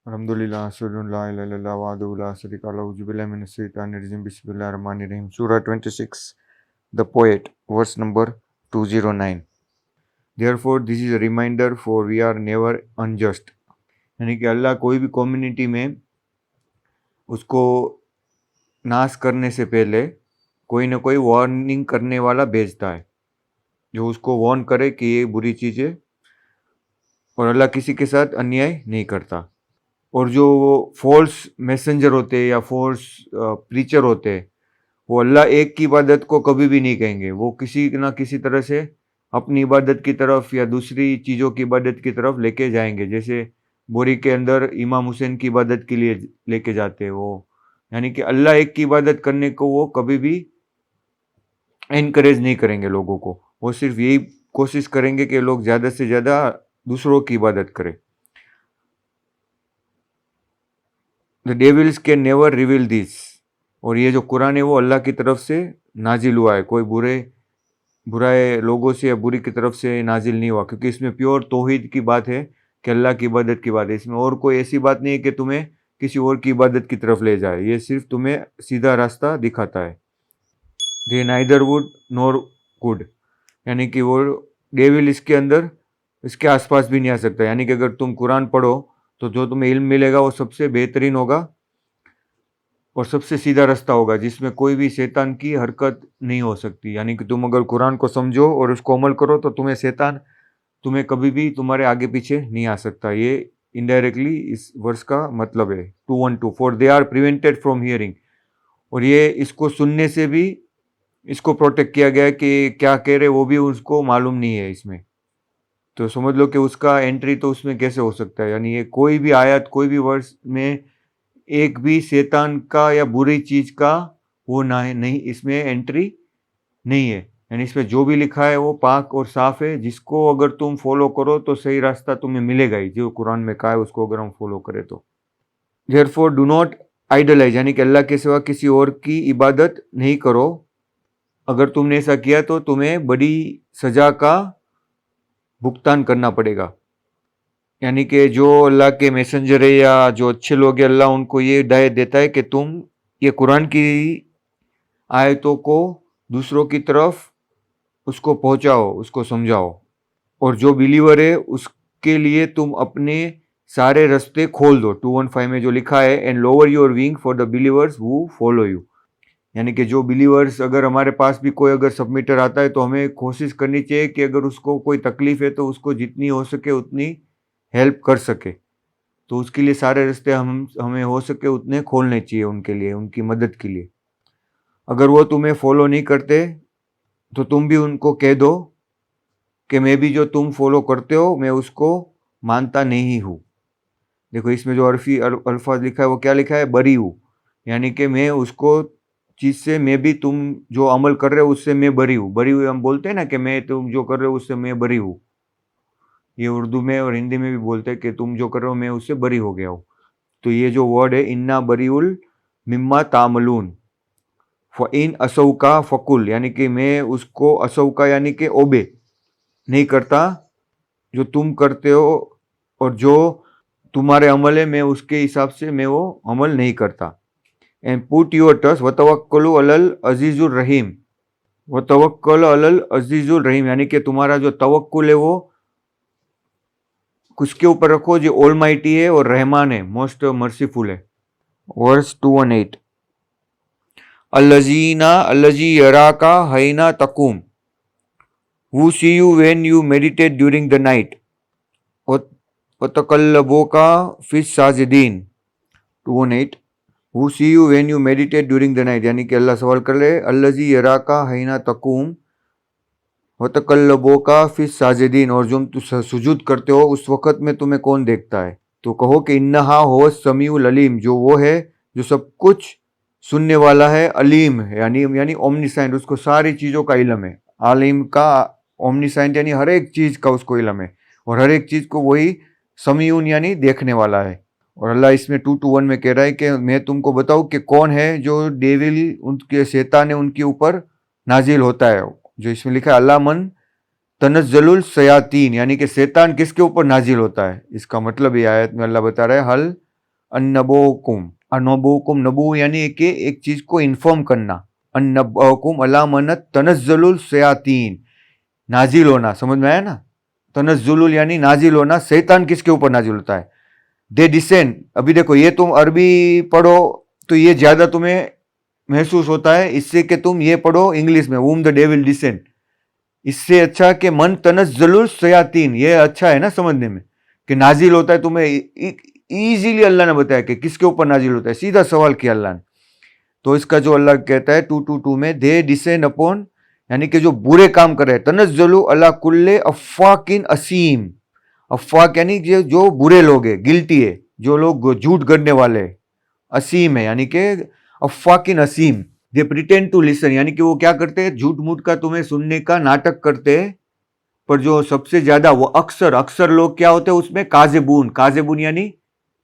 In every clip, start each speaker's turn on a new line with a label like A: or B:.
A: अल्हम्दुलिल्लाह अस्सलामुअलैकुम ला इलाहा इल्लल्लाह वहदहु ला शरीका लहु औज़ुबिल्लाहि मिनश शैतानिर रजीम बिस्मिल्लाहिर रहमानिर रहीम सूरह 26 the poet verse number 209 therefore this is a reminder for we are never unjust. यानी कि अल्लाह कोई भी कम्युनिटी में उसको नाश करने से पहले कोई ना कोई वार्निंग करने वाला भेजता है जो उसको वार्न करे कि ये बुरी चीज़ है और अल्लाह किसी के साथ अन्याय नहीं करता। और जो वो फॉल्स मैसेंजर होते हैं या फॉल्स प्रीचर होते हैं वो अल्लाह एक की इबादत को कभी भी नहीं कहेंगे। वो किसी ना किसी तरह से अपनी इबादत की तरफ या दूसरी चीज़ों की इबादत की तरफ लेके जाएंगे। जैसे बोरी के अंदर इमाम हुसैन की इबादत के लिए लेके जाते हैं वो, यानी कि अल्लाह एक की इबादत करने को वो कभी भी एनकरेज नहीं करेंगे लोगों को। वो सिर्फ यही कोशिश करेंगे कि लोग ज़्यादा से ज़्यादा दूसरों की इबादत करें। The devils can never reveal this. और ये जो कुरान है वो अल्लाह की तरफ से नाजिल हुआ है, कोई बुराए लोगों से या बुरी की तरफ से नाजिल नहीं हुआ, क्योंकि इसमें प्योर तौहीद की बात है कि अल्लाह की इबादत की बात है। इसमें और कोई ऐसी बात नहीं है कि तुम्हें किसी और की इबादत की तरफ ले जाए। ये सिर्फ तुम्हें सीधा रास्ता दिखाता है। दे नाइदर वुड नॉर कुड, यानी कि वो डेविल इसके अंदर इसके आसपास भी नहीं आ सकता। यानी कि अगर तुम कुरान पढ़ो तो जो तुम्हें इल्म मिलेगा वो सबसे बेहतरीन होगा और सबसे सीधा रास्ता होगा जिसमें कोई भी शैतान की हरकत नहीं हो सकती। यानी कि तुम अगर कुरान को समझो और उसको अमल करो तो शैतान तुम्हें कभी भी तुम्हारे आगे पीछे नहीं आ सकता। ये इनडायरेक्टली इस वर्ष का मतलब है 212 for they are prevented from hearing. और ये इसको सुनने से भी इसको प्रोटेक्ट किया गया है कि क्या कह रहे वो भी उसको मालूम नहीं है इसमें। तो समझ लो कि उसका एंट्री तो उसमें कैसे हो सकता है। यानी ये कोई भी आयत कोई भी वर्ष में एक भी शैतान का या बुरी चीज का वो ना है, नहीं, इसमें एंट्री नहीं है। यानी इसमें जो भी लिखा है वो पाक और साफ है, जिसको अगर तुम फॉलो करो तो सही रास्ता तुम्हें मिलेगा ही। जो कुरान में कहा है उसको अगर हम फॉलो करें तो देयरफॉर डू नॉट आइडलाइज, यानी कि अल्लाह के सिवा किसी और की इबादत नहीं करो। अगर तुमने ऐसा किया तो तुम्हें बड़ी सजा का भुगतान करना पड़ेगा। यानी कि जो अल्लाह के मैसेंजर है या जो अच्छे लोग हैं अल्लाह उनको ये हिदायत देता है कि तुम ये कुरान की आयतों को दूसरों की तरफ उसको पहुंचाओ, उसको समझाओ। और जो बिलीवर है उसके लिए तुम अपने सारे रास्ते खोल दो। 215 में जो लिखा है and lower your wing for the believers who follow you. यानी कि जो बिलीवर्स अगर हमारे पास भी कोई अगर सबमिटर आता है तो हमें कोशिश करनी चाहिए कि अगर उसको कोई तकलीफ है तो उसको जितनी हो सके उतनी हेल्प कर सके। तो उसके लिए सारे रास्ते हमें हो सके उतने खोलने चाहिए उनके लिए, उनकी मदद के लिए। अगर वो तुम्हें फॉलो नहीं करते तो तुम भी उनको कह दो कि मैं भी जो तुम फॉलो करते हो मैं उसको मानता नहीं हूँ। देखो इसमें जो अरफी अल्फाज लिखा है वो क्या लिखा है, बरी हूँ। यानी कि मैं उसको चीज़ से मैं भी तुम जो अमल कर रहे हो उससे मैं बरी हूँ। बरी हुई हम बोलते हैं ना कि मैं तुम जो कर रहे हो उससे मैं बरी हूँ। ये उर्दू में और हिंदी में भी बोलते हैं कि तुम जो कर रहे हो मैं उससे बरी हो गया हूँ। तो ये जो वर्ड है इन्ना बरीउल मिम्मा तामलून इन असौका फकुल, यानी कि मैं उसको असौका यानी कि ओबे नहीं करता जो तुम करते हो और जो तुम्हारे अमल है मैं उसके हिसाब से मैं वो अमल नहीं करता। एंड पुट योर ट्रस्ट वतवक्कलु अलल अजीजुर रहीम, वतवक्कल अलल अजीजुर रहीम, यानी कि तुम्हारा जो तवक्कुल है वो किसके ऊपर रखो जो ऑलमाइटी है और रहमान है, मोस्ट मर्सीफुल है। वर्स 218 अल्लजीना अल्लजी यराका हैना तकुम who see you when you meditate during the night वतकल्लबोका fish Sajidin. 218 who see you when you meditate during the night, यानी कि अल्लाह सवाल कर ले अल्लजी यराका हैना तकुम वतकल्लबोका फिस साजिदीन, और जो तुम सुजूद करते हो उस वक़्त में तुम्हें कौन देखता है। तो कहो कि इन्नहा हो समीउल अलीम, जो वो है जो सब कुछ सुनने वाला है, अलीम है यानी ओमनीसाइंट, उसको सारी चीज़ों का इल्म है। आलिम का ओमनीसाइंट यानी हर एक चीज़ का उसको इल्म है और हर एक चीज़ को वही समीउन यानी देखने वाला है। और अल्लाह इसमें 221 में कह रहा है कि मैं तुमको बताऊँ कि कौन है जो डेविल उनके शैतान है उनके ऊपर नाजिल होता है। जो इसमें लिखा है अल्लाह मन तनज़्ज़लुल शयातीन, यानी कि शैतान किसके ऊपर नाजिल होता है। इसका मतलब ये आयत में अल्लाह बता रहा है हल अन्नबोकुम, अनबोकुम, नबू यानी कि एक चीज को इन्फॉर्म करना। अन्नबोकुम अला मन तनज्जुलुल शयातीन, नाजिल होना, समझ में आया ना? तनज्जुलुल यानी नाजिल होना, शैतान किसके ऊपर नाजिल होता है? दे डिसेंड। अभी देखो, ये तुम अरबी पढ़ो तो ये ज्यादा तुम्हें महसूस होता है इससे कि तुम ये पढ़ो इंग्लिश में, वूम द डेविल डिसेंड। इससे अच्छा कि मन तनज्जुलुल शयातीन, ये अच्छा है ना समझने में, कि नाजिल होता है। तुम्हें इजीली अल्लाह ने बताया कि किसके ऊपर नाजिल होता है, सीधा सवाल किया अल्लाह ने। तो इसका जो अल्लाह कहता है 2:2 में, दे डिसेंड अपॉन, यानी कि जो बुरे काम कर रहे हैं, तनज्जुलु अला कुल्ले अफ़्वाकिन असीम। अफ़्वाक यानी जो बुरे लोग हैं, गिल्टी है, जो लोग झूठ गढ़ने वाले हैं। असीम है यानी कि अफ़्वाकिन असीम। दे प्रिटेंड टू लिसन, यानी कि वो क्या करते हैं, झूठ मूठ का तुम्हें सुनने का नाटक करते हैं। पर जो सबसे ज्यादा वो अक्सर लोग क्या होते हैं उसमें, काज़िबून। काज़िबून यानी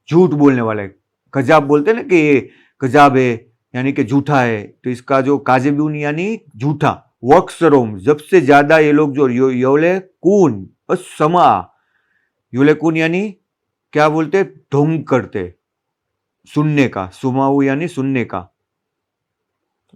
A: झूठ बोलने वाले। कजाब बोलते हैं ना कि ये कजाब है, यानी कि झूठा है। तो इसका जो काज़िबून यानी झूठा, वक्सरोम, सबसे ज्यादा ये लोग जो योले कून समा, योले कून यानी क्या बोलते, ढोंग करते, सुनने का, सुमाऊ यानी सुनने का,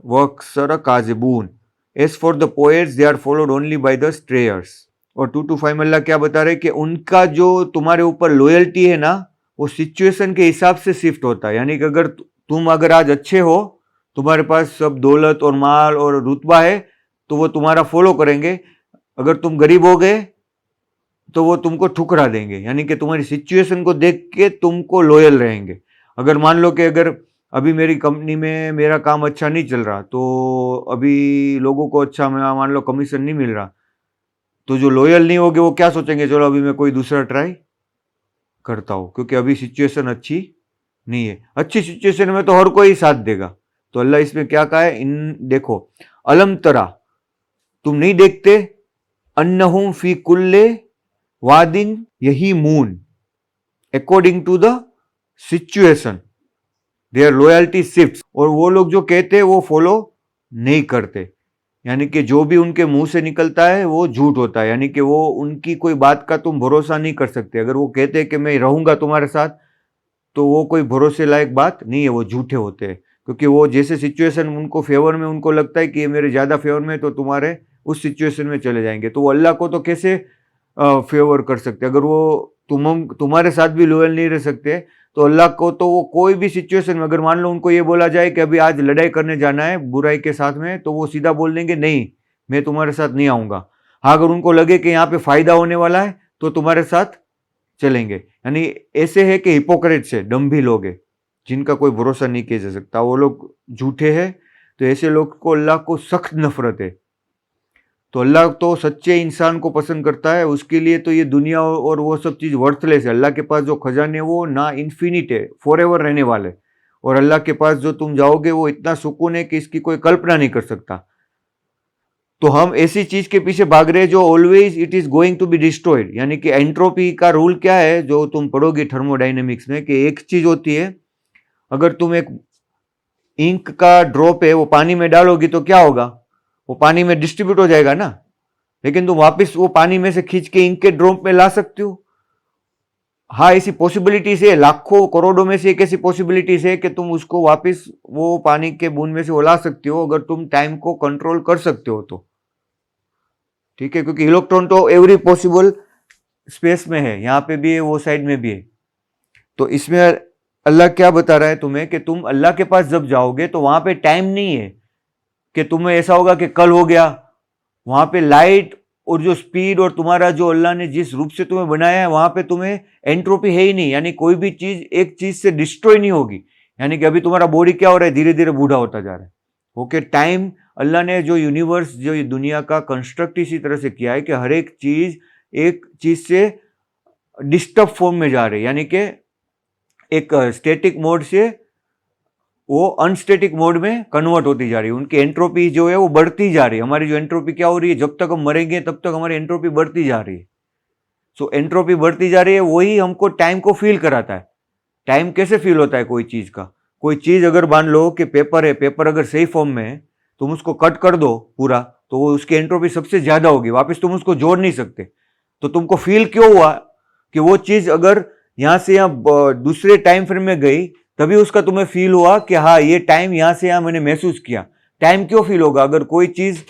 A: वक्सर काज़िबून। As for the poets they are followed only by the strayers. और 2:5 में अल्लाह क्या बता रहे कि उनका जो तुम्हारे ऊपर लॉयल्टी है ना, वो सिचुएशन के हिसाब से शिफ्ट होता है। यानी कि अगर तुम अगर आज अच्छे हो, तुम्हारे पास सब दौलत और माल और रुतबा है, तो वो तुम्हारा फॉलो करेंगे। अगर तुम गरीब हो गए तो वो तुमको ठुकरा देंगे, यानी कि तुम्हारी सिचुएशन को देख के तुमको लॉयल रहेंगे। अगर मान लो कि अगर अभी मेरी कंपनी में मेरा काम अच्छा नहीं चल रहा, तो अभी लोगों को अच्छा मान लो कमीशन नहीं मिल रहा, तो जो लॉयल नहीं होगे वो क्या सोचेंगे, चलो अभी मैं कोई दूसरा ट्राई करता हूं, क्योंकि अभी सिचुएशन अच्छी नहीं है। अच्छी सिचुएशन में तो हर कोई साथ देगा। तो अल्लाह इसमें क्या कहा है, इन देखो, अलम तरा, तुम नहीं देखते, अन्नहुम फी कुल्ले वादिन यही मून, according to the situation their loyalty shifts. और वो लोग जो कहते हैं वो फॉलो नहीं करते, यानी कि जो भी उनके मुंह से निकलता है वो झूठ होता है। यानी कि वो उनकी कोई बात का तुम भरोसा नहीं कर सकते। अगर वो कहते हैं कि मैं रहूंगा तुम्हारे साथ, तो वो कोई भरोसे लायक बात नहीं है, वो झूठे होते हैं। क्योंकि वो जैसे सिचुएशन उनको फेवर में, उनको लगता है कि ये मेरे ज्यादा फेवर में, तो तुम्हारे उस सिचुएशन में चले जाएंगे। तो वो अल्लाह को तो कैसे फेवर कर सकते, अगर वो तुम्हारे साथ भी लॉयल नहीं रह सकते, तो अल्लाह को तो वो कोई भी सिचुएशन में, अगर मान लो उनको ये बोला जाए कि अभी आज लड़ाई करने जाना है बुराई के साथ में, तो वो सीधा बोल देंगे नहीं, मैं तुम्हारे साथ नहीं आऊंगा। हाँ, अगर उनको लगे कि यहाँ पे फायदा होने वाला है तो तुम्हारे साथ चलेंगे। यानी ऐसे है कि हिपोक्रेट्स है, डंभी लोग है, जिनका कोई भरोसा नहीं किया जा सकता, वो लोग झूठे हैं। तो ऐसे लोग को अल्लाह को सख्त नफरत है। तो अल्लाह तो सच्चे इंसान को पसंद करता है, उसके लिए तो ये दुनिया और वो सब चीज़ वर्थलेस है। अल्लाह के पास जो खजाने वो ना इन्फिनिट है, फॉर एवर रहने वाले। और अल्लाह के पास जो तुम जाओगे वो इतना सुकून है कि इसकी कोई कल्पना नहीं कर सकता। तो हम ऐसी चीज के पीछे भाग रहे हैं जो always it is going to be destroyed. यानी कि एंट्रोपी का रूल क्या है, जो तुम पढ़ोगे थर्मोडाइनेमिक्स में, कि एक चीज होती है, अगर तुम एक इंक का ड्रॉप है वो पानी में डालोगी तो क्या होगा, वो पानी में डिस्ट्रीब्यूट हो जाएगा ना। लेकिन तुम वापस वो पानी में से खींच के इंक के ड्रॉप में ला सकते हो। हाँ, ऐसी पॉसिबिलिटीज है, लाखों करोड़ों में से एक ऐसी पॉसिबिलिटीज है कि तुम उसको वापस वो पानी के बूंद में से वो ला सकते हो, अगर तुम टाइम को कंट्रोल कर सकते हो तो। ठीक है, क्योंकि इलेक्ट्रॉन तो एवरी पॉसिबल स्पेस में है, यहां पे भी है, वो साइड में भी है। तो इसमें अल्लाह क्या बता रहा है तुम्हें, कि तुम अल्लाह के पास जब जाओगे तो वहां पे टाइम नहीं है कि तुम्हें ऐसा होगा कि कल हो गया। वहां पे लाइट और जो स्पीड और तुम्हारा जो अल्लाह ने जिस रूप से तुम्हें बनाया है, वहां पे तुम्हें एंट्रोपी है ही नहीं। यानी कोई भी चीज एक चीज से डिस्ट्रॉय नहीं होगी। यानी कि अभी तुम्हारा बॉडी क्या हो रहा है, धीरे धीरे बूढ़ा होता जा रहा है। ओके, टाइम, अल्लाह ने जो यूनिवर्स, जो ये दुनिया का कंस्ट्रक्ट इसी तरह से किया है कि हर एक चीज से डिस्टर्ब फॉर्म में जा रही है। यानी कि एक स्टैटिक मोड से वो अनस्टैटिक मोड में कन्वर्ट होती जा रही है। उनकी एंट्रोपी जो है वो बढ़ती जा रही है। हमारी जो एंट्रोपी क्या हो रही है, जब तक हम मरेंगे तब तक हमारी एंट्रोपी बढ़ती जा रही है। सो एंट्रोपी बढ़ती जा रही है, वही हमको टाइम को फील कराता है। टाइम कैसे फील होता है कोई चीज का, कोई चीज अगर मान लो कि पेपर है, पेपर अगर सही फॉर्म में है, तुम उसको कट कर दो पूरा, तो वो उसकी एंट्रोपी सबसे ज्यादा होगी, वापस तुम उसको जोड़ नहीं सकते। तो तुमको फील क्यों हुआ कि वो चीज अगर यहाँ से यहाँ दूसरे टाइम फ्रेम में गई, तभी उसका तुम्हें फील हुआ कि हाँ ये टाइम यहाँ से यहाँ मैंने महसूस किया। टाइम क्यों फील होगा? अगर कोई चीज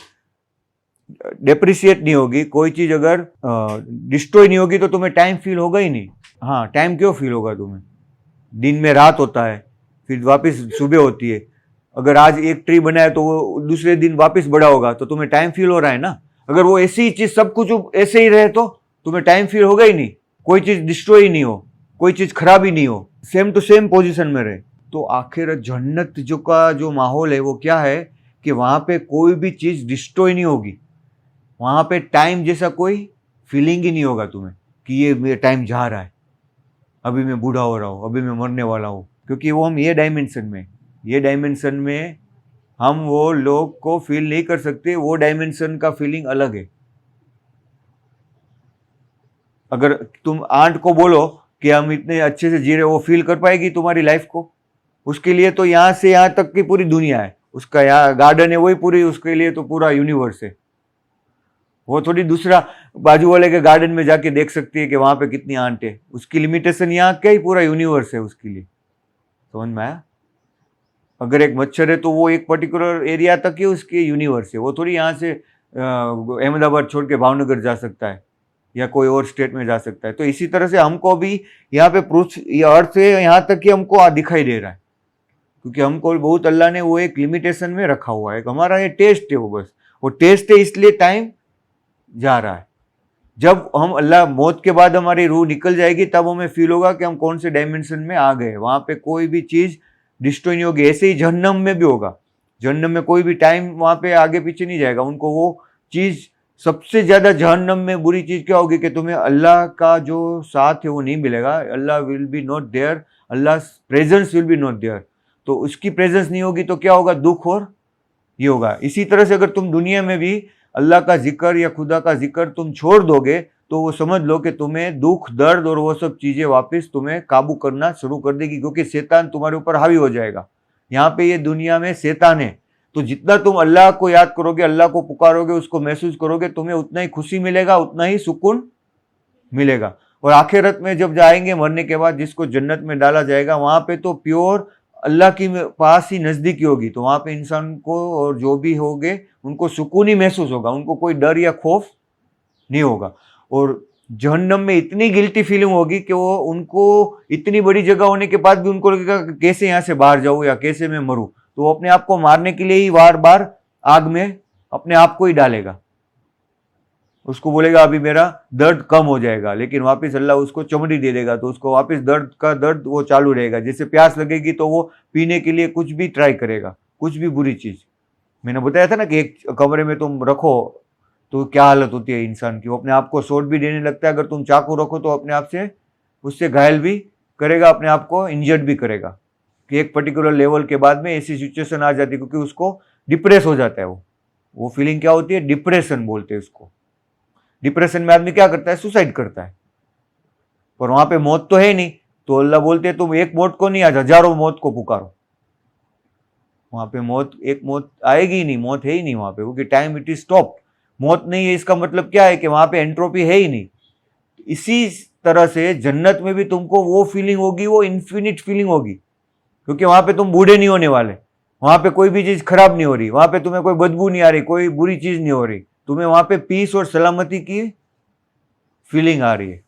A: डेप्रिशिएट नहीं होगी, कोई चीज अगर डिस्ट्रॉय नहीं होगी, तो तुम्हें टाइम फील होगा ही नहीं। हाँ, टाइम क्यों फील होगा तुम्हें? दिन में रात होता है, फिर वापस सुबह होती है। अगर आज एक ट्री बना है तो वो दूसरे दिन वापस बड़ा होगा, तो तुम्हें टाइम फील हो रहा है ना। अगर वो ऐसी ही चीज सब कुछ ऐसे ही रहे तो तुम्हें टाइम फील होगा ही नहीं। कोई चीज डिस्ट्रॉय ही नहीं हो, कोई चीज खराब ही नहीं हो, सेम टू सेम पोजीशन में रहे। तो आखिर जन्नत जो का जो माहौल है वो क्या है कि वहां पे कोई भी चीज डिस्ट्रॉय नहीं होगी। वहां पे टाइम जैसा कोई फीलिंग ही नहीं होगा तुम्हें कि ये मेरा टाइम जा रहा है, अभी मैं बूढ़ा हो रहा हूँ, अभी मैं मरने वाला हूँ। क्योंकि वो हम ये डायमेंशन में हम वो लोग को फील नहीं कर सकते। वो डायमेंशन का फीलिंग अलग है। अगर तुम आंट को बोलो कि हम इतने अच्छे से जी रहे, वो फील कर पाएगी तुम्हारी लाइफ को? उसके लिए तो यहाँ से यहाँ तक की पूरी दुनिया है, उसका यहाँ गार्डन है वही पूरी, उसके लिए तो पूरा यूनिवर्स है। वो थोड़ी दूसरा बाजू वाले के गार्डन में जाके देख सकती है कि वहां पे कितनी आंट है। उसकी लिमिटेशन यहाँ क्या ही पूरा यूनिवर्स है उसके लिए। समझ में आया? अगर एक मच्छर है तो वो एक पर्टिकुलर एरिया तक ही उसके यूनिवर्स है। वो थोड़ी यहाँ से अहमदाबाद छोड़ के भावनगर जा सकता है या कोई और स्टेट में जा सकता है। तो इसी तरह से हमको भी यहाँ पे पृथ्वी अर्थ है यहाँ तक ही हमको दिखाई दे रहा है, क्योंकि हमको बहुत अल्लाह ने वो एक लिमिटेशन में रखा हुआ है। हमारा ये टेस्ट है, वो बस वो टेस्ट है, इसलिए टाइम जा रहा है। जब हम अल्लाह मौत के बाद हमारी रूह निकल जाएगी तब हमें फील होगा कि हम कौन से डायमेंशन में आ गए। वहां पे कोई भी चीज डिस्ट्रॉय नहीं होगी। ऐसे ही जहन्नम में भी होगा। जहन्नम में कोई भी टाइम वहां पे आगे पीछे नहीं जाएगा। उनको वो चीज सबसे ज्यादा जहन्नम में बुरी चीज क्या होगी कि तुम्हें अल्लाह का जो साथ है वो नहीं मिलेगा। Allah will be not there, Allah presence will be not there. तो उसकी प्रेजेंस नहीं होगी तो क्या होगा? दुख और ये होगा। इसी तरह से अगर तुम दुनिया में भी अल्लाह का जिक्र या खुदा का जिक्र तुम छोड़ दोगे तो वो समझ लो कि तुम्हें दुख, दर्द और वो सब चीजें वापस तुम्हें काबू करना शुरू कर देगी, क्योंकि शैतान तुम्हारे ऊपर हावी हो जाएगा। यहाँ पे ये दुनिया में शैतान है। तो जितना तुम अल्लाह को याद करोगे, अल्लाह को पुकारोगे, उसको महसूस करोगे, तुम्हें उतना ही खुशी मिलेगा, उतना ही सुकून मिलेगा। और आखिरत में जब जाएंगे मरने के बाद, जिसको जन्नत में डाला जाएगा, वहां पे तो प्योर अल्लाह की पास ही नजदीकी होगी। तो वहां पे इंसान को और जो भी होंगे उनको सुकून ही महसूस होगा, उनको कोई डर या खौफ नहीं होगा। और जहन्नम में इतनी गिल्टी फीलिंग होगी कि वो उनको इतनी बड़ी जगह होने के बाद भी उनको लगेगा कैसे यहाँ से बाहर जाऊं या कैसे मैं मरूं। तो वो अपने आप को मारने के लिए ही बार बार आग में अपने आप को ही डालेगा। उसको बोलेगा अभी मेरा दर्द कम हो जाएगा, लेकिन वापस अल्लाह उसको चमड़ी दे देगा, तो उसको वापस दर्द का दर्द वो चालू रहेगा। जैसे प्यास लगेगी तो वो पीने के लिए कुछ भी ट्राई करेगा, कुछ भी बुरी चीज। मैंने बताया था ना कि एक कमरे में तुम रखो तो क्या हालत होती है इंसान की। वो अपने आप को शॉट भी देने लगता है। अगर तुम चाकू रखो तो अपने आप से उससे घायल भी करेगा, अपने आप को इंजर्ड भी करेगा। कि एक पर्टिकुलर लेवल के बाद में ऐसी सिचुएशन आ जाती है, क्योंकि उसको डिप्रेस हो जाता है। वो फीलिंग क्या होती है? डिप्रेशन बोलते हैं उसको। डिप्रेशन में आदमी क्या करता है? सुसाइड करता है। पर वहां पे मौत तो है नहीं, तो अल्लाह बोलते हैं तुम एक मौत को नहीं, आज हजारों मौत को पुकारो। वहां पे एक मौत आएगी ही नहीं, मौत है ही नहीं वहां पे, क्योंकि टाइम इट इज स्टॉप। मौत नहीं है इसका मतलब क्या है कि वहां पे एंट्रोपी है ही नहीं। इसी तरह से जन्नत में भी तुमको वो फीलिंग होगी, वो इन्फिनिट फीलिंग होगी, क्योंकि वहां पे तुम बूढ़े नहीं होने वाले। वहां पे कोई भी चीज खराब नहीं हो रही, वहां पे तुम्हें कोई बदबू नहीं आ रही, कोई बुरी चीज नहीं हो रही। तुम्हें वहां पे पीस और सलामती की फीलिंग आ रही है।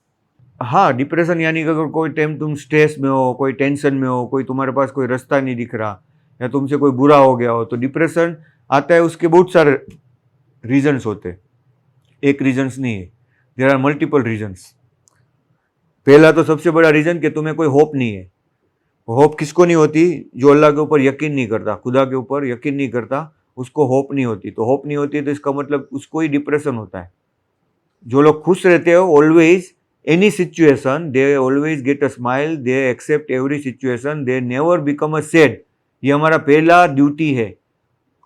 A: हाँ, डिप्रेशन यानी कि अगर कोई टाइम तुम स्ट्रेस में हो, कोई टेंशन में हो, कोई तुम्हारे पास कोई रास्ता नहीं दिख रहा, या तुमसे कोई बुरा हो गया हो, तो डिप्रेशन आता है। उसके बहुत सारे रीजन्स होते हैं, एक रीजन्स नहीं है, देयर आर मल्टीपल रीजन्स। पहला तो सबसे बड़ा रीजन कि तुम्हें कोई होप नहीं है। होप किसको नहीं होती? जो अल्लाह के ऊपर यकीन नहीं करता, खुदा के ऊपर यकीन नहीं करता, उसको होप नहीं होती। तो होप नहीं होती है तो इसका मतलब उसको ही डिप्रेशन होता है। जो लोग खुश रहते हो, always any situation they always get a smile, they accept every situation, they never become a sad. ये हमारा पहला ड्यूटी है।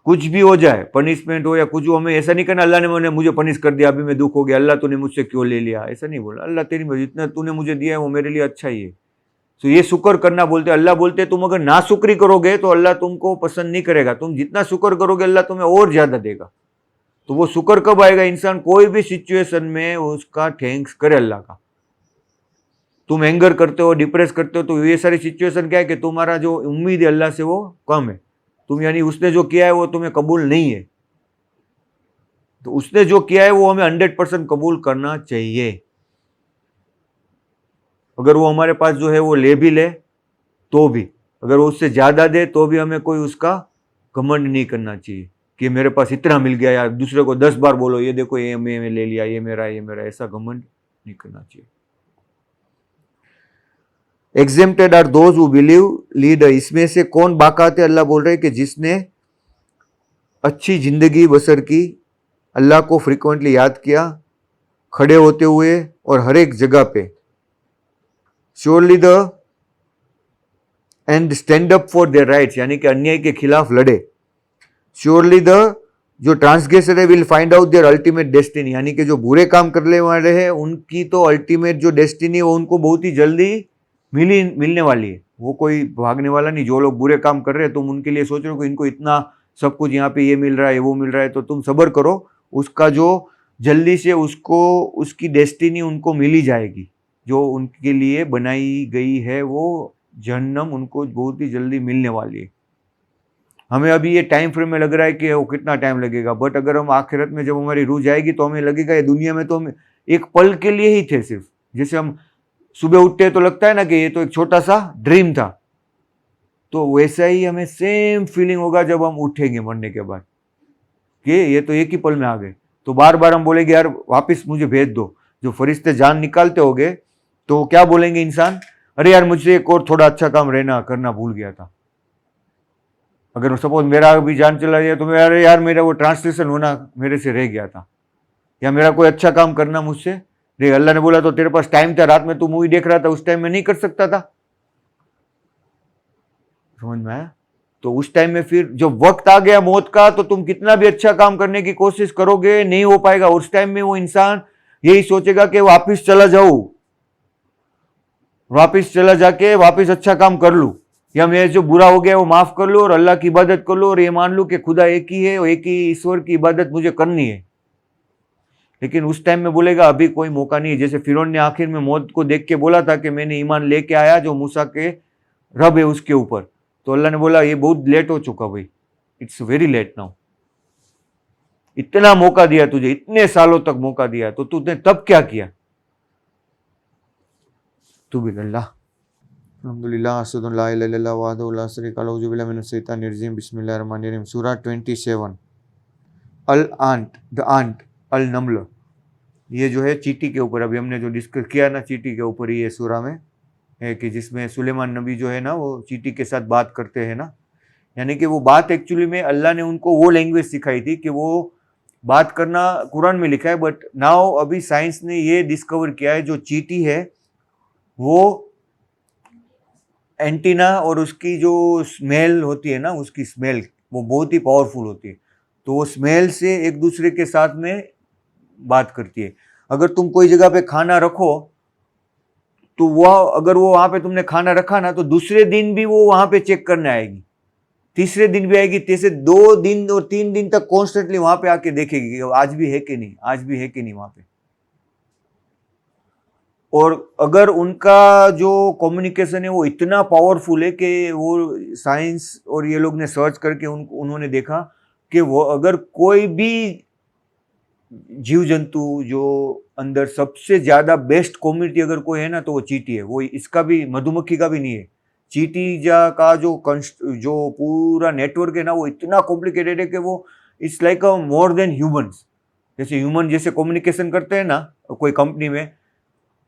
A: कुछ भी हो जाए, पनिशमेंट हो या कुछ हो, हमें ऐसा नहीं करना अल्लाह ने मुझे पनिश कर दिया, अभी मैं दुख हो गया, अल्लाह तूने मुझसे क्यों ले लिया। ऐसा नहीं बोला। अल्लाह तेरी मर्जी, जितना तूने मुझे दिया है वो मेरे लिए अच्छा ही है। तो ये शुक्र करना बोलते। अल्लाह बोलते तुम अगर ना शुक्री करोगे तो अल्लाह तुमको पसंद नहीं करेगा। तुम जितना शुक्र करोगे अल्लाह तुम्हें और ज्यादा देगा। तो वो शुक्र कब आएगा? इंसान कोई भी सिचुएशन में उसका थैंक्स करे अल्लाह का। तुम एंगर करते हो, डिप्रेस करते हो, तो ये सारी सिचुएशन क्या है कि तुम्हारा जो उम्मीद है अल्लाह से वो कम है। तुम यानी उसने जो किया है वो तुम्हें कबूल नहीं है। तो उसने जो किया है वो हमें 100% कबूल करना चाहिए। अगर वो हमारे पास जो है वो ले भी ले तो भी, अगर वो उससे ज्यादा दे तो भी हमें कोई उसका घमंड नहीं करना चाहिए कि मेरे पास इतना मिल गया यार, दूसरे को 10 बार बोलो ये देखो ये मैं ले लिया, ये मेरा, ये मेरा, ऐसा घमंड नहीं करना चाहिए। Exempted are those who believe lead, इसमें से कौन बाकात है? अल्लाह बोल रहे हैं कि जिसने अच्छी जिंदगी बसर की, अल्लाह को फ्रिक्वेंटली याद किया, खड़े होते हुए और हर एक जगह पे, surely the end stand up for their rights, यानी कि अन्याय के खिलाफ लड़े। श्योरली द जो ट्रांसग्रेसर है will find out their ultimate destiny, यानी कि जो बुरे काम करने वाले हैं उनकी तो अल्टीमेट जो डेस्टिनी है वो उनको बहुत ही जल्दी मिलने वाली है। वो कोई भागने वाला नहीं। जो लोग बुरे काम कर रहे हैं तुम उनके लिए सोच रहे हो कि इनको इतना सब कुछ यहाँ पे ये मिल रहा है, वो मिल रहा है, तो तुम सब्र करो, उसका जो जल्दी से उसको उसकी डेस्टिनी उनको मिल ही जाएगी। जो उनके लिए बनाई गई है वो जहन्नम उनको बहुत ही जल्दी मिलने वाली है। हमें अभी ये टाइम फ्रेम में लग रहा है कि वो कितना टाइम लगेगा, बट अगर हम आखिरत में जब हमारी रूह जाएगी तो हमें लगेगा ये दुनिया में तो हम एक पल के लिए ही थे सिर्फ। जैसे हम सुबह उठते हैं तो लगता है ना कि ये तो एक छोटा सा ड्रीम था, तो वैसा ही हमें सेम फीलिंग होगा जब हम उठेंगे मरने के बाद कि ये तो एक ही पल में आ गए। तो बार बार हम बोलेंगे यार वापस मुझे भेज दो। जो फरिश्ते जान निकालते होंगे तो क्या बोलेंगे इंसान, अरे यार मुझे एक और थोड़ा अच्छा काम रहना करना भूल गया था। अगर सपोज मेरा भी जान चला गया तो अरे यार मेरा वो ट्रांसलेशन होना मेरे से रह गया था, या मेरा कोई अच्छा काम करना मुझसे रे, अल्लाह ने बोला तो तेरे पास टाइम था, रात में तू मूवी देख रहा था, उस टाइम में नहीं कर सकता था। समझ में आया? तो उस टाइम में फिर जब वक्त आ गया मौत का तो तुम कितना भी अच्छा काम करने की कोशिश करोगे नहीं हो पाएगा। उस टाइम में वो इंसान यही सोचेगा कि वापिस चला जाऊं, वापिस चला जाके वापिस अच्छा काम कर लूं, या मैं जो बुरा हो गया वो माफ कर लूं और अल्लाह की इबादत कर लूं और ये मान लूं कि खुदा एक ही है और एक ही ईश्वर की इबादत मुझे करनी है। लेकिन उस टाइम में बोलेगा अभी कोई मौका नहीं है। जैसे फिरौन ने आखिर में मौत को देख के बोला था कि मैंने ईमान लेके आया जो मूसा के रब है उसके ऊपर, तो अल्लाह ने बोला ये बहुत लेट हो चुका भाई, इट्स वेरी लेट नाउ। इतना मौका दिया तुझे, इतने सालों तक मौका दिया, तो तूने तब क्या किया? तू भी अल्लाह अल्हम्दुलिल्लाह अस्सलातु इल्लल्लाह वहदहु ला शरीका लहू औज़ु बिल्लाहि मिनश शैतानिर रजीम बिस्मिल्लाहिर रहमानिर रहीम। सूरा 27 अल आंट, द आंट, अल नमल, ये जो है चींटी के ऊपर अभी हमने जो डिस्कस किया ना, चींटी के ऊपर ही ये सूरा में है कि जिसमें सुलेमान नबी जो है ना वो चींटी के साथ बात करते हैं ना, यानी कि वो बात एक्चुअली में अल्लाह ने उनको वो लैंग्वेज सिखाई थी कि वो बात करना कुरान में लिखा है, बट नाउ अभी साइंस ने ये डिस्कवर किया है जो चींटी है वो एंटीना और उसकी जो स्मेल होती है ना, उसकी स्मेल वो बहुत ही पावरफुल होती है, तो वो स्मेल से एक दूसरे के साथ में बात करती है। अगर तुम कोई जगह पे खाना रखो तो वह अगर वो वहां पे तुमने खाना रखा ना तो दूसरे दिन भी वो वहां पे चेक करने आएगी, तीसरे दिन भी आएगी, तीसरे 2 दिन और 3 दिन तक कॉन्स्टेंटली वहां पे आके देखेगी कि आज भी है कि नहीं, आज भी है कि नहीं वहां पे। और अगर उनका जो कम्युनिकेशन है वो इतना पावरफुल है कि वो साइंस और ये लोग ने सर्च करके उन्होंने देखा कि वो अगर कोई भी जीव जंतु जो अंदर सबसे ज्यादा बेस्ट कम्युनिटी अगर कोई है ना तो वो चींटी है। वो इसका भी, मधुमक्खी का भी नहीं है, चींटी का जो पूरा नेटवर्क है ना वो इतना कॉम्प्लिकेटेड है कि वो it's like a more than humans. जैसे ह्यूमन जैसे कम्युनिकेशन करते हैं ना कोई कंपनी में,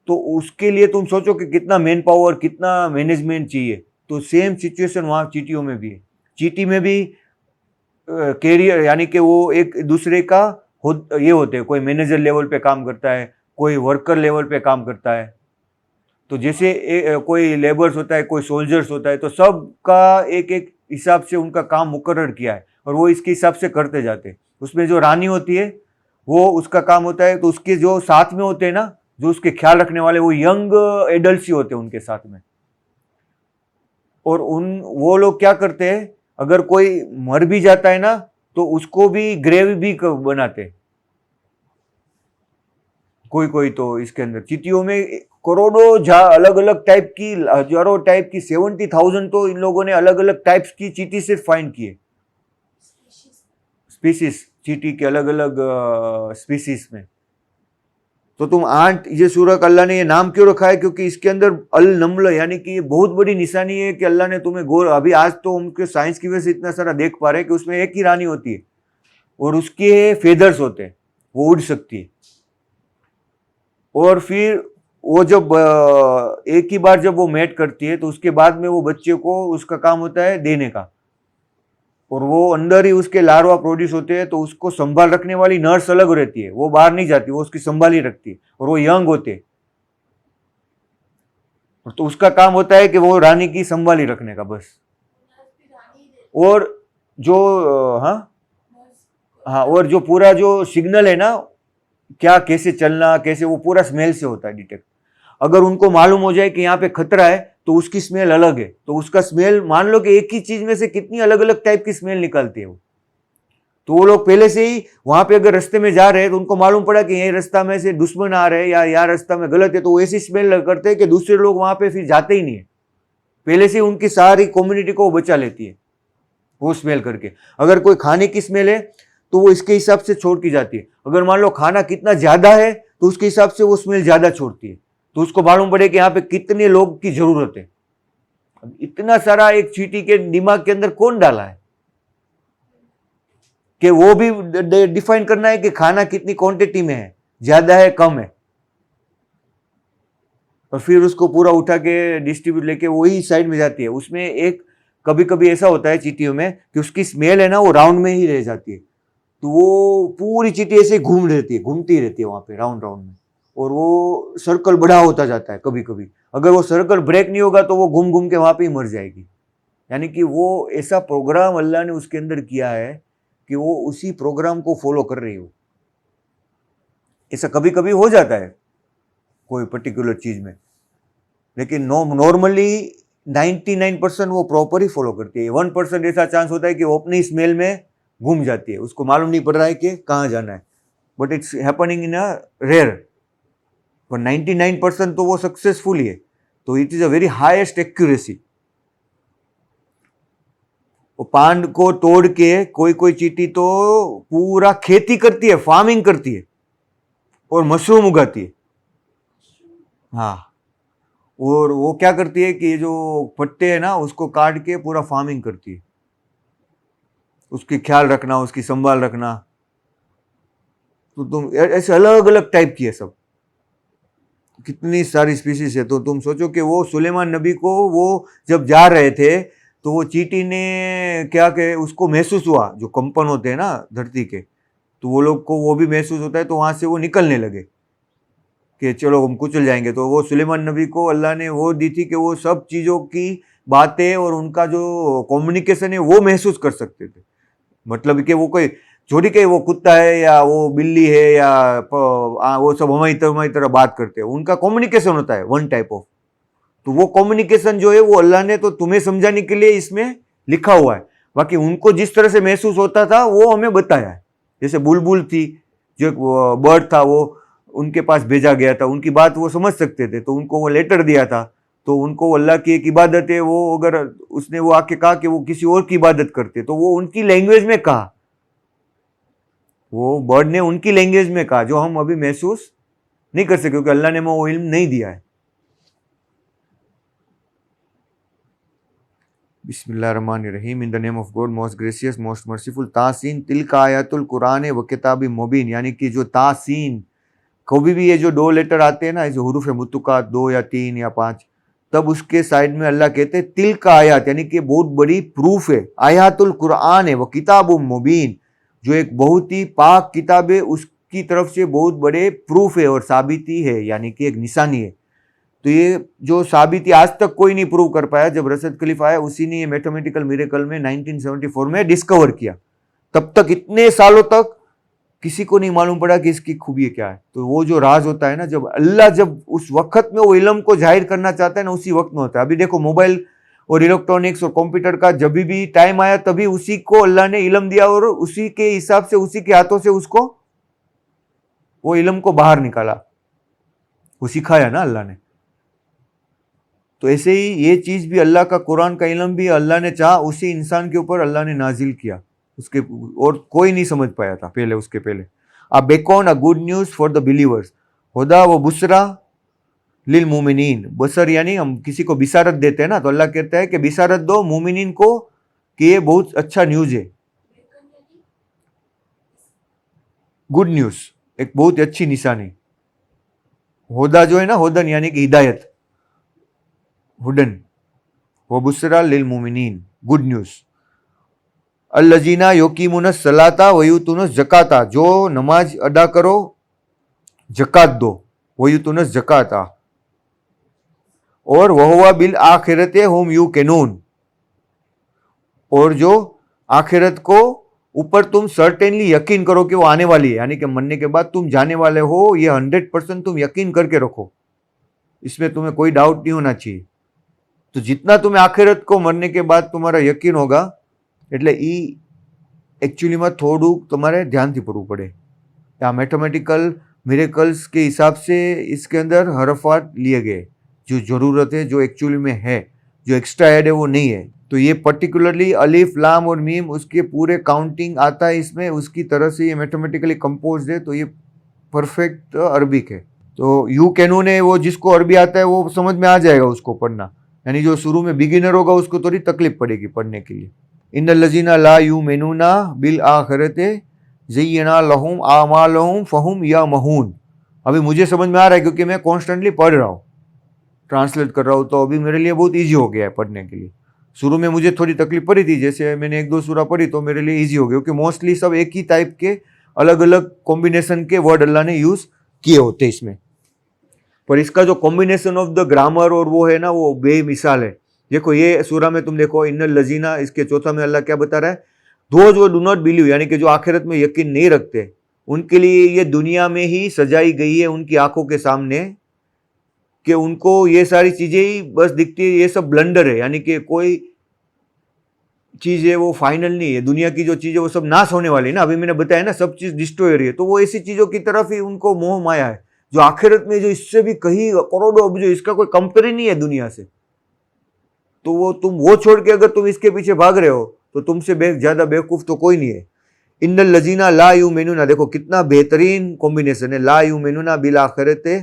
A: तो उसके लिए तुम सोचो कि कितना मैन पावर, कितना मैनेजमेंट चाहिए। तो सेम सिचुएशन वहाँ चींटियों में भी है। चींटी में भी कैरियर यानी कि वो एक दूसरे का ये होते हैं, कोई मैनेजर लेवल पे काम करता है, कोई वर्कर लेवल पे काम करता है। तो जैसे कोई लेबर्स होता है, कोई सोल्जर्स होता है, तो सबका एक एक हिसाब से उनका काम मुकर्रर किया है और वो इसके हिसाब से करते जाते हैं। उसमें जो रानी होती है वो उसका काम होता है, तो उसके जो साथ में होते हैं ना, जो उसके ख्याल रखने वाले, वो यंग एडल्ट्स ही होते हैं उनके साथ में। और वो लोग क्या करते हैं, अगर कोई मर भी जाता है ना तो उसको भी ग्रेव भी बनाते, कोई कोई तो इसके अंदर चींटियों में करोड़ों अलग अलग टाइप की, हजारों टाइप की, 70,000 तो इन लोगों ने अलग अलग टाइप्स की चींटी से फाइंड किए, स्पीसीज, चींटी के अलग अलग स्पीसीज में। तो तुम 8, ये सूरह का अल्लाह ने ये नाम क्यों रखा है? क्योंकि इसके अंदर अल नम्ल, यानी कि ये बहुत बड़ी निशानी है कि अल्लाह ने तुम्हें गोर, अभी आज तो उनके साइंस की वजह से इतना सारा देख पा रहे हैं कि उसमें एक ही रानी होती है और उसके फेदर्स होते हैं, वो उड़ सकती है। और फिर वो जब एक ही बार जब वो मेट करती है तो उसके बाद में वो बच्चे को, उसका काम होता है देने का, और वो अंदर ही उसके लार्वा प्रोड्यूस होते हैं, तो उसको संभाल रखने वाली नर्स अलग रहती है, वो बाहर नहीं जाती, वो उसकी संभाल ही रखती है, और वो यंग होते हैं, तो उसका काम होता है कि वो रानी की संभाल ही रखने का बस। और जो हाँ हाँ, और जो पूरा जो सिग्नल है ना, क्या कैसे चलना, कैसे, वो पूरा स्मेल से होता है डिटेक्ट। अगर उनको मालूम हो जाए कि यहाँ पे खतरा है तो उसकी स्मेल अलग है, तो उसका स्मेल, मान लो कि एक ही चीज में से कितनी अलग अलग टाइप की स्मेल निकलती है वो, तो वो लोग पहले से ही वहां पे अगर रास्ते में जा रहे हैं तो उनको मालूम पड़ा कि ये रास्ता में से दुश्मन आ रहे हैं या यार रास्ता में गलत है, तो वो ऐसी स्मेल करते हैं कि दूसरे लोग वहां पे फिर जाते ही नहीं है, पहले से उनकी सारी कम्युनिटी को वो बचा लेती है वो स्मेल करके। अगर कोई खाने की स्मेल है तो वो इसके हिसाब से छोड़ की जाती है, अगर मान लो खाना कितना ज्यादा है तो उसके हिसाब से वो स्मेल ज्यादा छोड़ती है, तो उसको मालूम पड़े कि यहाँ पे कितने लोग की जरूरत है। इतना सारा एक चींटी के दिमाग के अंदर कौन डाला है कि वो भी डिफाइन करना है कि खाना कितनी क्वांटिटी में है, ज्यादा है कम है, और फिर उसको पूरा उठा के डिस्ट्रीब्यूट लेके वही साइड में जाती है। उसमें एक कभी कभी ऐसा होता है चींटियों में कि उसकी स्मेल है ना वो राउंड में ही रह जाती है, तो वो पूरी चींटी ऐसे घूम रहती है, घूमती रहती है वहां पे राउंड राउंड में, और वो सर्कल बड़ा होता जाता है। कभी कभी अगर वो सर्कल ब्रेक नहीं होगा तो वो घूम घूम के वहां पे ही मर जाएगी। यानी कि वो ऐसा प्रोग्राम अल्लाह ने उसके अंदर किया है कि वो उसी प्रोग्राम को फॉलो कर रही हो। ऐसा कभी कभी हो जाता है कोई पर्टिकुलर चीज में, लेकिन नॉर्मली 99% वो प्रॉपर ही फॉलो करती है। 1% ऐसा चांस होता है कि वो अपनी स्मेल में घूम जाती है, उसको मालूम नहीं पड़ रहा है कि कहाँ जाना है, but it's happening in a rare, पर 99% तो वो सक्सेसफुल ही है, तो it is a very highest accuracy. वो पान को तोड़ के कोई कोई चींटी तो पूरा खेती करती है, फार्मिंग करती है और मशरूम उगाती है। हाँ, और वो क्या करती है कि जो पत्ते है ना उसको काट के पूरा फार्मिंग करती है, उसकी ख्याल रखना, उसकी संभाल रखना। तो तुम ऐसे अलग अलग टाइप की है सब, कितनी सारी स्पीसीज है। तो तुम सोचो कि वो सुलेमान नबी को वो जब जा रहे थे तो वो चींटी ने क्या कि उसको महसूस हुआ, जो कंपन होते हैं ना धरती के, तो वो लोग को वो भी महसूस होता है, तो वहां से वो निकलने लगे कि चलो हम कुचल जाएंगे। तो वो सुलेमान नबी को अल्लाह ने वो दी थी कि वो सब चीज़ों की बातें और उनका जो कम्युनिकेशन है वो महसूस कर सकते थे। मतलब कि वो कोई छोड़ी के वो कुत्ता है या वो बिल्ली है या वो सब हमारी तरह बात करते हैं, उनका कम्युनिकेशन होता है वन टाइप ऑफ। तो वो कम्युनिकेशन जो है वो अल्लाह ने तो तुम्हें समझाने के लिए इसमें लिखा हुआ है, बाकी उनको जिस तरह से महसूस होता था वो हमें बताया है। जैसे बुलबुल थी, जो एक बर्ड था, वो उनके पास भेजा गया था, उनकी बात वो समझ सकते थे, तो उनको वो लेटर दिया था। तो उनको अल्लाह की एक इबादत है, वो अगर उसने वो आके कहा कि वो किसी और की इबादत करते, तो वो उनकी लैंग्वेज में कहा, वो बर्ड ने उनकी लैंग्वेज में कहा, जो हम अभी महसूस नहीं कर सके क्योंकि अल्लाह ने वो इल्म नहीं दिया है। बिस्मिल्लाहिर्रहमानिर्रहीम, in the name of God most gracious most merciful. तासीन तिलका आयातुल कुरान व किताबी मुबीन, यानी कि जो तासीन, कभी भी ये जो 2 लेटर आते हैं ना, जो हुरूफ मुत्तका 2 या 3 या 5, तब उसके साइड में अल्लाह कहते हैं तिल का आयात, यानी कि बहुत बड़ी प्रूफ है। आयातुल कुरान है व किताबुम मुबीन, जो एक बहुत ही पाक किताब है, उसकी तरफ से बहुत बड़े प्रूफ है और साबिती है, यानी कि एक निशानी है। तो ये जो साबिती आज तक कोई नहीं प्रूव कर पाया, जब रशद खलीफा आया उसी ने ये मैथमेटिकल मिरेकल में 1974 में डिस्कवर किया। तब तक इतने सालों तक किसी को नहीं मालूम पड़ा कि इसकी खूबी क्या है। तो वो जो राज होता है ना, जब अल्लाह जब उस वक्त में वो इल्म को जाहिर करना चाहता है ना, उसी वक्त में होता है। अभी देखो मोबाइल और इलेक्ट्रॉनिक्स और कंप्यूटर का जब भी टाइम आया तभी उसी को अल्लाह ने इल्म दिया और उसी के हिसाब से उसी के हाथों से उसको वो इल्म को बाहर निकाला, वो सिखाया ना अल्लाह ने। तो ऐसे ही ये चीज़ भी अल्लाह का कुरान का इल्म भी अल्लाह ने चाहा उसी इंसान के ऊपर अल्लाह ने नाजिल किया, उसके और कोई नहीं समझ पाया था पहले, उसके पहले। A beacon a good news for the believers, हुदा व बुसरा लिल मोमिनीन। बसर यानी हम किसी को बिसारत देते हैं ना, तो अल्लाह कहता है कि बिसारत दो मोमिनीन को कि ये बहुत अच्छा न्यूज़ है, गुड न्यूज़, एक बहुत अच्छी निशानी। हुदा जो है ना, हुदन यानी कि हिदायत, हुडन, व बुसरा लिल मोमिनीन, गुड न्यूज़। अल्लजीना युकीमुन सलाता वयुतुन जकाता, जो नमाज अदा करो, जकात दो, वयुतुन जकाता, और वहुवा बिल आखिरते हुम यूकिनून, और जो आखिरत को ऊपर तुम सर्टेनली यकीन करो कि वो आने वाली है, यानी कि मरने के बाद तुम जाने वाले हो, ये 100% तुम यकीन करके रखो, इसमें तुम्हें कोई डाउट नहीं होना चाहिए। तो जितना तुम्हें आखिरत को मरने के बाद तुम्हारा यकीन होगा, એટલે એ एक्चुअलीમાં થોડુંક તમારે ધ્યાનથી પડવું પડે। આ मैथमेटिकल मिरेकल्स के हिसाब से इसके अंदर हरफात लिए गए, जो ज़रूरत है, जो एक्चुअली में है, जो एक्स्ट्रा ऐड है वो नहीं है। तो ये पर्टिकुलरली अलिफ लाम और मीम उसके पूरे काउंटिंग आता है इसमें, उसकी तरह से ये मैथमेटिकली कंपोज है, तो ये परफेक्ट अरबिक है। तो यू कैनून है, वो जिसको अरबी आता है वो समझ में आ जाएगा उसको पढ़ना, यानी जो शुरू में बिगिनर होगा उसको थोड़ी तकलीफ पड़ेगी पढ़ने के लिए। इन्नल लजीना ला युमिनूना बिल आखिरते ज़य्यना लहुम आमालहुम फहुम यमहून। अभी मुझे समझ में आ रहा है क्योंकि मैं कॉन्स्टेंटली पढ़ रहा हूँ, ट्रांसलेट कर रहा हूँ, तो अभी मेरे लिए बहुत ईजी हो गया है पढ़ने के लिए। शुरू में मुझे थोड़ी तकलीफ पड़ी थी, जैसे मैंने 1-2 सूरा पढ़ी तो मेरे लिए ईजी हो गया, क्योंकि मोस्टली सब एक ही टाइप के अलग अलग कॉम्बिनेशन के वर्ड अल्लाह ने यूज़ किए होते इसमें, पर इसका जो कॉम्बिनेशन ऑफ द ग्रामर और वो है ना, वो बेमिसाल है। देखो ये सूरा में तुम देखो, इन्नल लजीना, इसके चौथा में अल्लाह क्या बता रहा है, दोज वो डू नॉट बिलीव, यानी कि जो आखिरत में यकीन नहीं रखते, उनके लिए ये दुनिया में ही सजाई गई है उनकी आंखों के सामने, कि उनको ये सारी चीज़ें ही बस दिखती है, ये सब ब्लंडर है, यानी कि कोई चीज़ है वो फाइनल नहीं है, दुनिया की जो चीज़ है वो सब नाश होने वाली है ना, अभी मैंने बताया ना सब चीज़ डिस्ट्रॉय हो रही है, तो वो ऐसी चीज़ों की तरफ ही उनको मोह माया है, जो आखिरत में जो इससे भी कहीं करोड़ों अब्जों, इसका कोई कंपेयर ही नहीं है दुनिया से। तो वो तुम वो छोड़ के अगर तुम इसके पीछे भाग रहे हो तो तुमसे ज़्यादा बेवकूफ़ तो कोई नहीं है। इन्नल लजीना ला युमिनूना, देखो कितना बेहतरीन कॉम्बिनेशन है, ला युमिनूना बिल आखिरते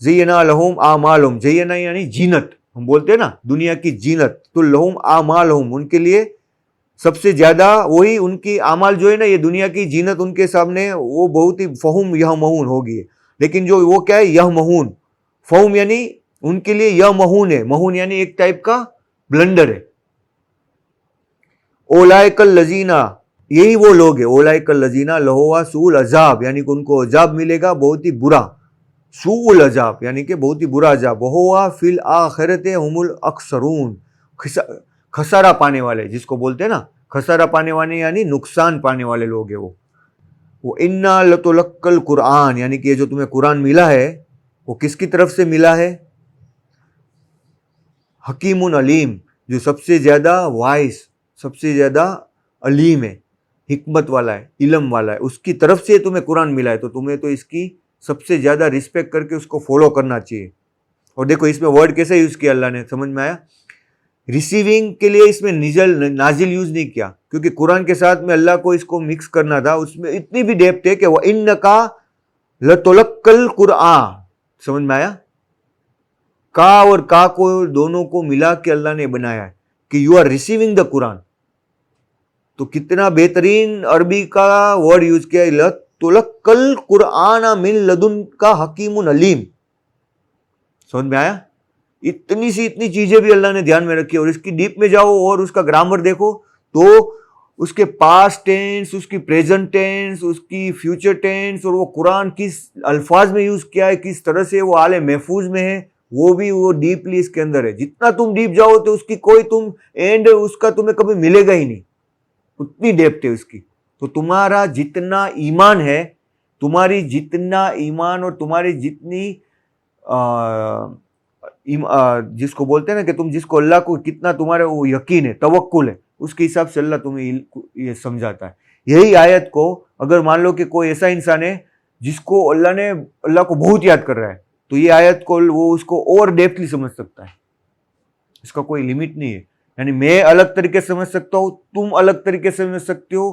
A: ज़य्यना लहुम आमालहुम, ज़य्यना यानी जीनत, हम बोलते हैं ना दुनिया की जीनत, तो लहुम आमालहुम, उनके लिए सबसे ज़्यादा वही उनकी आमाल जो है ना, ये दुनिया की जीनत उनके सामने वो बहुत ही फहुम यह महून होगी, लेकिन जो वो क्या है, यह महून, फहुम यानी उनके लिए यह महून है, महून यानी एक टाइप का ब्लंडर है। ओलाइकल लजीना, यही वो लोग है, ओलाइकल लजीना लहुवा सूल अजाब, यानी कि उनको अजाब मिलेगा बहुत ही बुरा, सूल अजाब यानी कि बहुत ही बुरा अजाब, वहुवा फिल आखिरते हुमुल अक्सरून, खसारा पाने वाले, जिसको बोलते हैं ना खसारा पाने वाले यानी नुकसान पाने वाले लोग हैं वो इन्ना लतुलक्कल कुरान, यानी कि ये जो तुम्हें कुरान मिला है वो किसकी तरफ से मिला है, हकीमुन अलीम, जो सबसे ज़्यादा वाइस, सबसे ज़्यादा अलीम है, हिकमत वाला है, इल्म वाला है, उसकी तरफ से तुम्हें कुरान मिला है, तो तुम्हें तो इसकी सबसे ज़्यादा रिस्पेक्ट करके उसको फॉलो करना चाहिए। और देखो इसमें वर्ड कैसे यूज़ किया अल्लाह ने, समझ में आया, रिसीविंग के लिए इसमें नाजिल यूज़ नहीं किया, क्योंकि कुरान के साथ में अल्लाह को इसको मिक्स करना था, उसमें इतनी भी डेप्थ है कि वह इन्नका लतुलक्कल कुरान, समझ में आया, का और का को दोनों को मिला के अल्लाह ने बनाया है कि you are receiving the Quran. तो कितना बेहतरीन अरबी का वर्ड यूज किया, लतुलक्कल कुरान मिन लदुन का हकीमुन अलीम, समझ में आया। इतनी सी इतनी चीजें भी अल्लाह ने ध्यान में रखी, और इसकी डीप में जाओ और उसका ग्रामर देखो तो उसके पास्ट टेंस, उसकी प्रेजेंट टेंस, उसकी फ्यूचर टेंस, और वो कुरान किस अल्फाज में यूज किया है, किस तरह से वो आले महफूज में है, वो भी वो डीपली इसके अंदर है। जितना तुम डीप जाओ तो उसकी कोई तुम एंड उसका तुम्हें कभी मिलेगा ही नहीं, उतनी डेप्थ है उसकी। तो तुम्हारा जितना ईमान है, तुम्हारी जितना ईमान और तुम्हारी जितनी जिसको बोलते हैं ना कि तुम जिसको अल्लाह को कितना तुम्हारे वो यकीन है, तवक्कुल है, उसके हिसाब से अल्लाह तुम्हें ये समझाता है। यही आयत को अगर मान लो कि कोई ऐसा इंसान है जिसको अल्लाह को बहुत याद कर रहा है, तो ये आयत को वो उसको और डेप्थली समझ सकता है। इसका कोई लिमिट नहीं है। यानी मैं अलग तरीके से समझ सकता हूँ, तुम अलग तरीके से समझ सकते हो,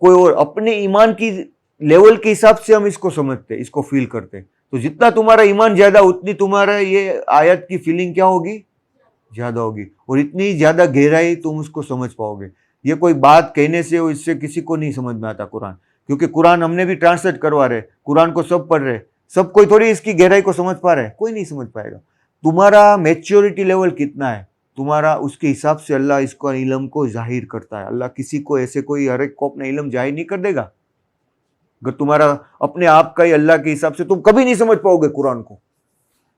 A: कोई और अपने ईमान की लेवल के हिसाब से हम इसको समझते हैं, इसको फील करते हैं। तो जितना तुम्हारा ईमान ज्यादा, उतनी तुम्हारा ये आयत की फीलिंग क्या होगी, ज्यादा होगी, और इतनी ज्यादा गहराई तुम उसको समझ पाओगे। ये कोई बात कहने से और इससे किसी को नहीं समझ में आता कुरान, क्योंकि कुरान हमने भी ट्रांसलेट करवा रहे, कुरान को सब पढ़ रहे, सब कोई थोड़ी इसकी गहराई को समझ पा रहा है, कोई नहीं समझ पाएगा। तुम्हारा मैच्योरिटी लेवल कितना है, तुम्हारा उसके हिसाब से अल्लाह इसको इल्म को जाहिर करता है। अल्लाह किसी को ऐसे कोई हर एक को अपना इल्म जाहिर नहीं कर देगा। अगर तुम्हारा अपने आप का ही अल्लाह के हिसाब से, तुम कभी नहीं समझ पाओगे कुरान को।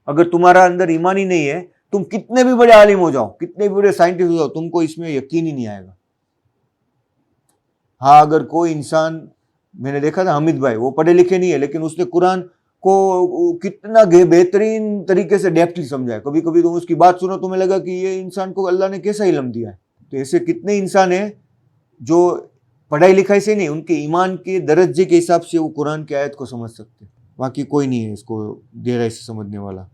A: अगर तुम्हारा अंदर ईमान ही नहीं है, तुम कितने भी बड़े आलिम हो जाओ, कितने भी बड़े साइंटिस्ट हो जाओ, तुमको इसमें यकीन ही नहीं आएगा। हाँ, अगर कोई इंसान, मैंने देखा था हामिद भाई, वो पढ़े लिखे नहीं है, लेकिन उसने कुरान को कितना बेहतरीन तरीके से डेप्थली समझा है। कभी कभी तुम उसकी बात सुनो, तुम्हें लगा कि ये इंसान को अल्लाह ने कैसा इल्म दिया है। तो ऐसे कितने इंसान हैं जो पढ़ाई लिखाई से नहीं, उनके ईमान के दर्जे के हिसाब से वो कुरान की आयत को समझ सकते हैं। बाकी कोई नहीं है इसको गहराई से समझने वाला।